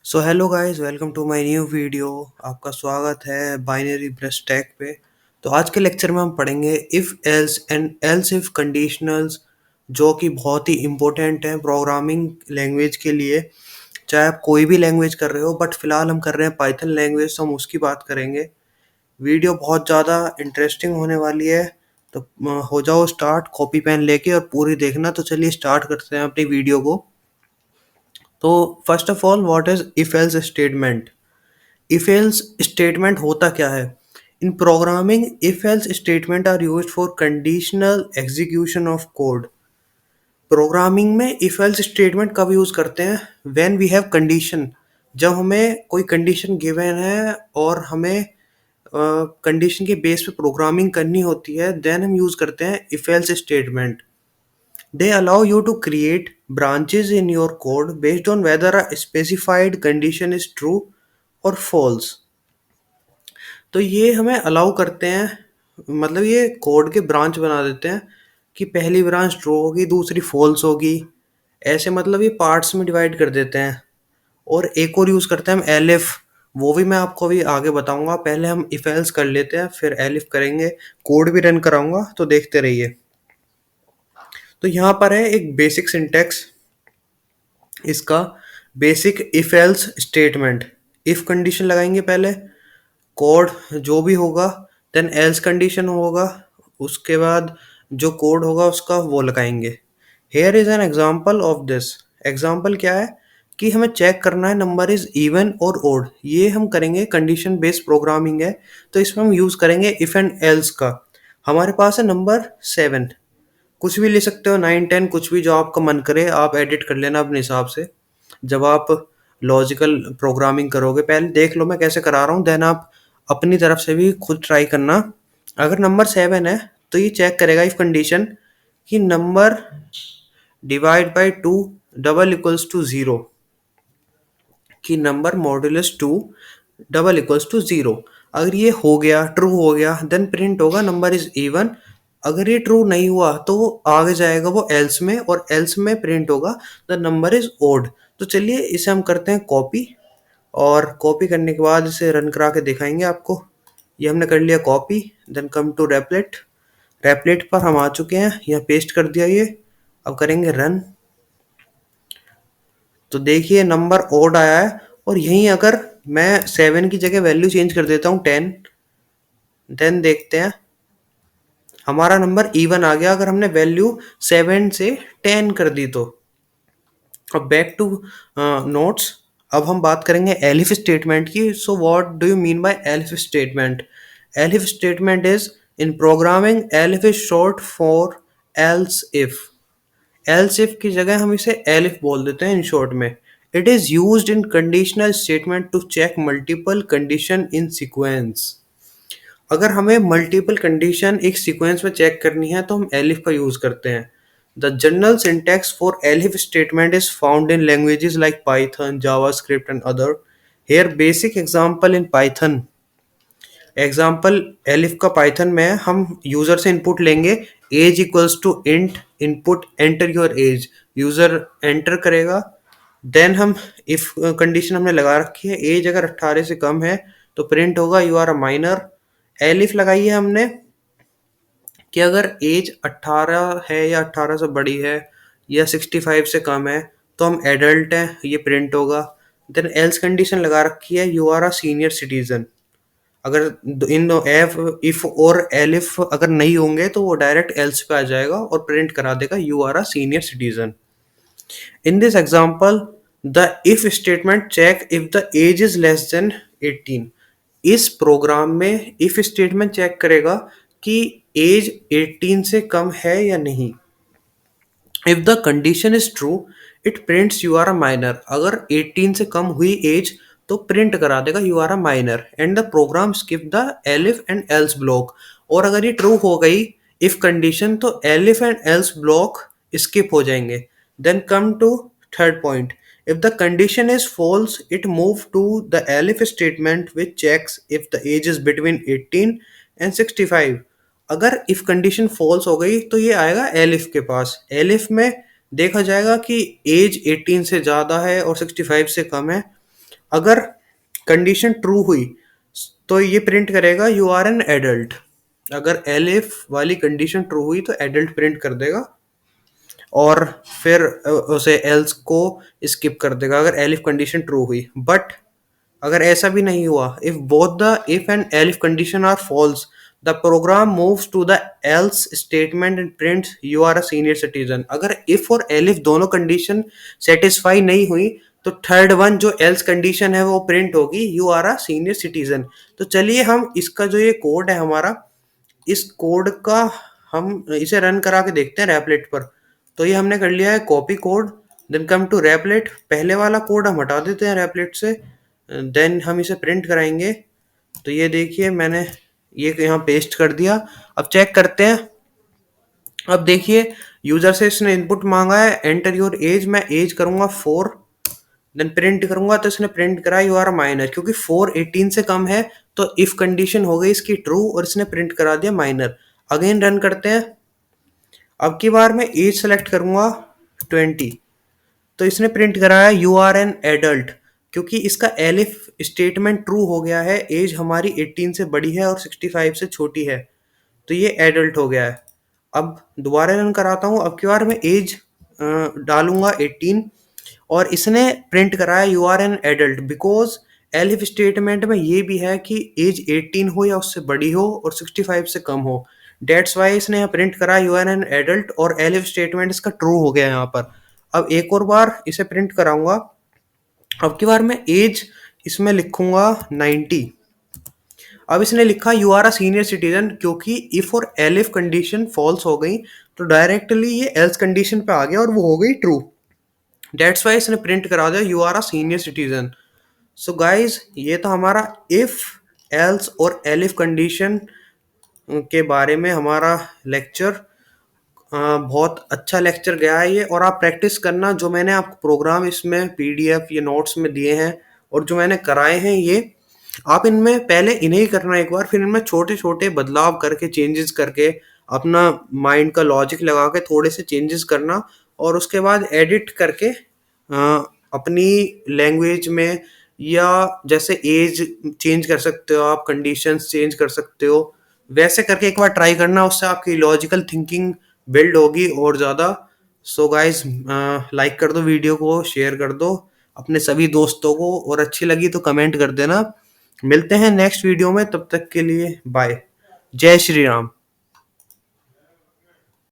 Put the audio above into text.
So hello guys, welcome to my new video. आपका स्वागत है बाइनरी ब्रश टैग पे। तो आज के लेक्चर में हम पढ़ेंगे if else and else if conditionals, जो कि बहुत ही इम्पोर्टेंट है प्रोग्रामिंग लैंग्वेज के लिए। चाहे आप कोई भी लैंग्वेज कर रहे हो, बट फिलहाल हम कर रहे हैं पाइथन लैंग्वेज, तो हम उसकी बात करेंगे। वीडियो बहुत ज़्यादा इंटरेस्टिंग होने वाली है। तो हो जाओ स्टार्ट, कॉपी पेन लेके, और पूरी देखना। तो चलिए स्टार्ट करते हैं अपनी वीडियो को। तो first of all, what is if else statement? If else statement होता क्या है? In programming, if else statement are used for conditional execution of code. Programming में इफ एल्स स्टेटमेंट कब यूज करते हैं? When we have condition. जब हमें कोई कंडीशन गिवन है और हमें कंडीशन के बेस पे प्रोग्रामिंग करनी होती है, देन हम यूज करते हैं if else statement. They allow you to create branches in your code based on whether a specified condition is true or false. तो ये हमें अलाउ करते हैं, मतलब ये कोड के ब्रांच बना देते हैं कि पहली ब्रांच ट्रू होगी, दूसरी फॉल्स होगी। ऐसे मतलब ये पार्ट्स में डिवाइड कर देते हैं। और एक और यूज़ करते हैं हम एलिफ। वो भी मैं आपको अभी आगे बताऊंगा। पहले हम इफ एल्स कर लेते हैं, फिर एलिफ करेंगे। कोड भी रन कराऊंगा, तो देखते रहिए। तो यहाँ पर है एक बेसिक सिंटेक्स इसका। Basic if else statement. If condition लगाएंगे पहले, कोड जो भी होगा, देन एल्स कंडीशन होगा, उसके बाद जो कोड होगा उसका वो लगाएंगे। Here is an example of this. Example क्या है कि हमें चेक करना है नंबर इज इवन और ओड। ये हम करेंगे, कंडीशन बेस्ड प्रोग्रामिंग है, तो इसमें हम यूज करेंगे इफ एंड एल्स का। हमारे पास है नंबर 7। कुछ भी ले सकते हो, 9 10, कुछ भी जो आपका मन करे आप एडिट कर लेना अपने हिसाब से। जब आप लॉजिकल प्रोग्रामिंग करोगे, पहले देख लो मैं कैसे करा रहा हूँ, देन आप अपनी तरफ से भी खुद ट्राई करना। अगर नंबर 7 है तो ये चेक करेगा इफ कंडीशन कि number divide by 2 double equals to 0, कि number modulus 2 double equals to 0। अगर ये हो गया, ट्रू हो गया, देन प्रिंट होगा नंबर इज इवन। अगर ये ट्रू नहीं हुआ तो आगे जाएगा वो एल्स में, और एल्स में प्रिंट होगा द नंबर इज ओड। तो चलिए इसे हम करते हैं कॉपी, और कॉपी करने के बाद इसे रन करा के दिखाएंगे आपको। ये हमने कर लिया copy, then come to replit. Replit पर हम आ चुके हैं, यहाँ पेस्ट कर दिया ये। अब करेंगे रन। तो देखिए नंबर ओड आया है। और यहीं अगर मैं 7 की जगह वैल्यू चेंज कर देता हूँ 10, देन देखते हैं हमारा नंबर इवन आ गया, अगर हमने वैल्यू 7 से 10 कर दी तो। अब बैक टू नोट्स। अब हम बात करेंगे एलिफ स्टेटमेंट की। So what do you mean by elif statement? Elif statement is, in programming elif is short for else if. Else if की जगह हम इसे एलिफ बोल देते हैं इन शॉर्ट में। It is used in conditional statement to check multiple condition in sequence. अगर हमें मल्टीपल कंडीशन एक सीक्वेंस में चेक करनी है तो हम एलिफ का यूज करते हैं। The general syntax for elif statement is found in languages like Python, JavaScript and other. Here basic example in Python. Example elif का पाइथन में है, हम यूजर से इनपुट लेंगे age equals to int input enter your age. User enter करेगा, then हम if condition हमने लगा रखी है, एज अगर 18 से कम है तो प्रिंट होगा you are a minor. Elif लगाई है हमने कि अगर एज 18 है या 18 से बड़ी है या 65 से कम है तो हम एडल्ट हैं, ये प्रिंट होगा। देन एल्स कंडीशन लगा रखी है you are a senior citizen. अगर इन दो एफ इफ और एलिफ अगर नहीं होंगे तो वो डायरेक्ट एल्स पे आ जाएगा और प्रिंट करा देगा you are a senior citizen. In this example, the if statement check if the age is less then 18। इस प्रोग्राम में इफ स्टेटमेंट चेक करेगा कि एज 18 से कम है या नहीं। If the condition is true, it prints you are a minor. अगर 18 से कम हुई एज तो प्रिंट करा देगा you are a minor, and the program skip the elif and else block. और अगर ये ट्रू हो गई इफ कंडीशन, तो elif and else block skip हो जाएंगे। Then come to third point. If the condition is false, it move to the elif statement which checks if the age is between 18 and 65। अगर if condition false हो गई तो ये आएगा elif के पास। Elif में देखा जाएगा कि एज 18 से ज़्यादा है और 65 से कम है। अगर कंडीशन ट्रू हुई तो ये प्रिंट करेगा यू आर एन एडल्ट। अगर एलिफ वाली कंडीशन ट्रू हुई तो एडल्ट प्रिंट कर देगा, और फिर उसे एल्स को स्किप कर देगा अगर एलिफ कंडीशन ट्रू हुई। बट अगर ऐसा भी नहीं हुआ, if both the if and elif condition are false, the program moves to the else statement and prints you are a senior citizen. अगर इफ और एलिफ दोनों कंडीशन सेटिस्फाई नहीं हुई तो थर्ड वन जो एल्स कंडीशन है वो print होगी you are a senior citizen. तो चलिए हम इसका जो ये कोड है हमारा, इस कोड का हम इसे रन करा के देखते हैं रैपलेट पर। तो ये हमने कर लिया है copy code, then come to Replit. पहले वाला कोड हम हटा देते हैं रैपलेट से, देन हम इसे प्रिंट कराएंगे। तो ये देखिए मैंने ये यहाँ पेस्ट कर दिया। अब चेक करते हैं। अब देखिए यूजर से इसने इनपुट मांगा है एंटर योर एज, मैं एज करूंगा 4, देन प्रिंट करूंगा तो इसने प्रिंट करा यू आर माइनर, क्योंकि 4 18 से कम है तो इफ कंडीशन हो गई इसकी ट्रू और इसने प्रिंट करा दिया माइनर। अगेन रन करते हैं। अब की बार मैं एज सेलेक्ट करूंगा 20, तो इसने प्रिंट कराया यू आर एन एडल्ट, क्योंकि इसका एलिफ स्टेटमेंट ट्रू हो गया है, एज हमारी 18 से बड़ी है और 65 से छोटी है, तो ये एडल्ट हो गया है। अब दोबारा रन कराता हूँ। अब की बार मैं एज डालूंगा 18 और इसने प्रिंट कराया you are an adult, because elif statement में ये भी है कि एज 18 हो या उससे बड़ी हो और 65 से कम हो। डेट्स वाई इसने यहाँ प्रिंट करा यू आर एन एडल्ट और एलिफ स्टेटमेंट इसका ट्रू हो गया यहाँ पर। अब एक और बार इसे प्रिंट कराऊंगा। अब की बार मैं एज इसमें लिखूंगा 90। अब इसने लिखा you are a senior citizen, क्योंकि इफ और एलिफ कंडीशन फॉल्स हो गई तो डायरेक्टली ये एल्स कंडीशन पे आ गया और वो हो गई ट्रू। डेट्स वाई इसने प्रिंट करा दिया you are a senior citizen. So guys ये तो हमारा इफ एल्स और एलिफ कंडीशन के बारे में हमारा लेक्चर। बहुत अच्छा लेक्चर गया है ये, और आप प्रैक्टिस करना जो मैंने आपको प्रोग्राम इसमें पीडीएफ या नोट्स में दिए हैं और जो मैंने कराए हैं ये आप इनमें पहले इन्हें ही करना एक बार, फिर इनमें छोटे छोटे बदलाव करके चेंजेस करके अपना माइंड का लॉजिक लगा के थोड़े से चेंजेस करना, और उसके बाद एडिट करके अपनी लैंग्वेज में, या जैसे एज चेंज कर सकते हो आप, कंडीशंस चेंज कर सकते हो, वैसे करके एक बार ट्राई करना, उससे आपकी लॉजिकल थिंकिंग बिल्ड होगी और ज़्यादा। सो गाइज लाइक कर दो वीडियो को, शेयर कर दो अपने सभी दोस्तों को, और अच्छी लगी तो कमेंट कर देना। मिलते हैं नेक्स्ट वीडियो में, तब तक के लिए बाय। जय श्री राम।